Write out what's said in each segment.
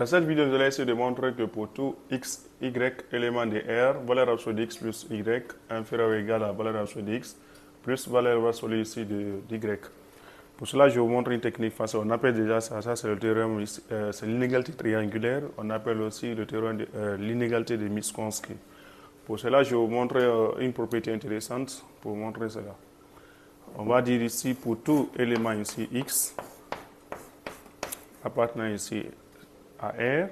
Dans cette vidéo, nous allons essayer de montrer que pour tout x, y élément de R, valeur absolue de x plus y inférieur ou égal à valeur absolue de x plus valeur absolue ici de y. Pour cela, je vais vous montrer une technique facile. On appelle déjà ça c'est le théorème, c'est l'inégalité triangulaire. On appelle aussi le théorème de l'inégalité de Minkowski. Pour cela, je vais vous montrer une propriété intéressante pour montrer cela. On va dire ici pour tout élément ici x appartenant ici à R,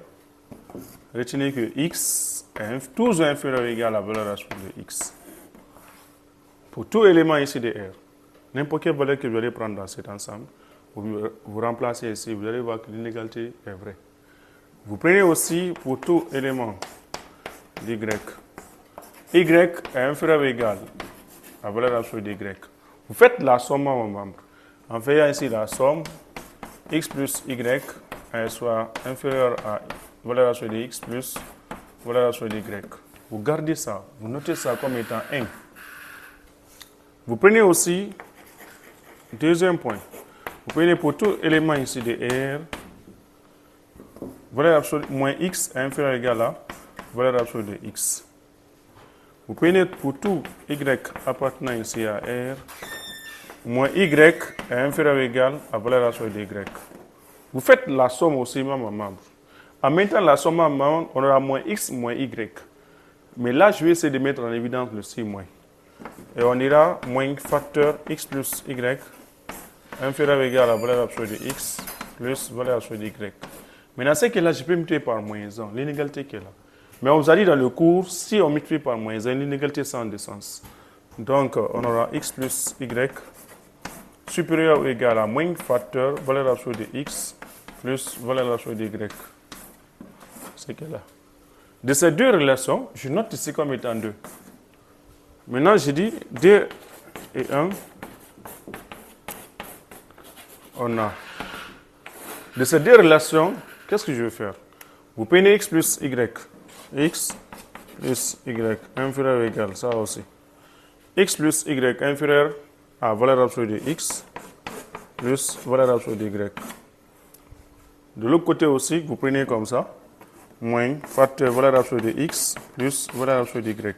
retenez que x est toujours inférieur ou égal à la valeur absolue de x. Pour tout élément ici de R, n'importe quelle valeur que vous allez prendre dans cet ensemble, vous remplacez ici, vous allez voir que l'inégalité est vraie. Vous prenez aussi pour tout élément d'y. Y est inférieur ou égal à la valeur absolue de y. Vous faites la somme en membre. En faisant ici la somme, x plus y soit inférieur à valeur absolue de x plus valeur absolue de y. Vous gardez ça, vous notez ça comme étant 1. Vous prenez aussi, deuxième point, vous prenez pour tout élément ici de R, valeur absolue moins x est inférieur ou égal à valeur absolue de x. Vous prenez pour tout y appartenant ici à R, moins y est inférieur ou égal à valeur absolue de y. Vous faites la somme aussi même en membre. En mettant la somme en membre, on aura moins x moins y. Mais là, je vais essayer de mettre en évidence le ci moins. Et on ira moins facteur x plus y inférieur ou égal à valeur absolue de x plus valeur absolue de y. Maintenant, ce qui est là, je peux multiplier par moins 1, l'inégalité qui est là. Mais on vous a dit dans le cours, si on multiplie par moins 1, l'inégalité sans de sens. Donc, on aura x plus y supérieur ou égal à moins facteur valeur absolue de x plus valeur absolue de y. C'est qu'elle là. De ces deux relations, je note ici comme étant 2. Maintenant, je dis 2 et 1. On a. De ces deux relations, qu'est-ce que je vais faire? Vous prenez x plus y. X plus y inférieur ou égal, ça aussi. X plus y inférieur à valeur absolue de x plus valeur absolue de y. De l'autre côté aussi, vous prenez comme ça, moins facteur valeur absolue de x plus valeur absolue de y.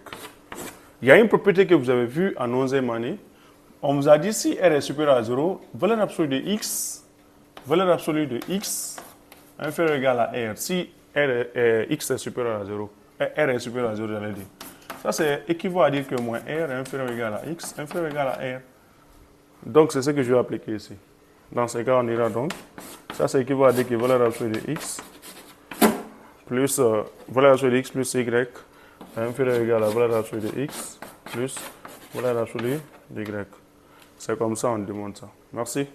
Il y a une propriété que vous avez vue en 11e année. On vous a dit si R est supérieur à 0, valeur absolue de x inférieur ou égal à R. Si x est supérieur à 0, R est supérieur à 0, j'allais dire. Ça, c'est équivaut à dire que moins R est inférieur ou égal à x, inférieur ou égal à R. Donc, c'est ce que je vais appliquer ici. Dans ce cas, on ira donc. Ça, c'est équivaut à dire que valeur absolue de x plus valeur absolue de x plus y inférieur ou égal à valeur absolue de x plus valeur absolue de y. C'est comme ça, on demande ça. Merci.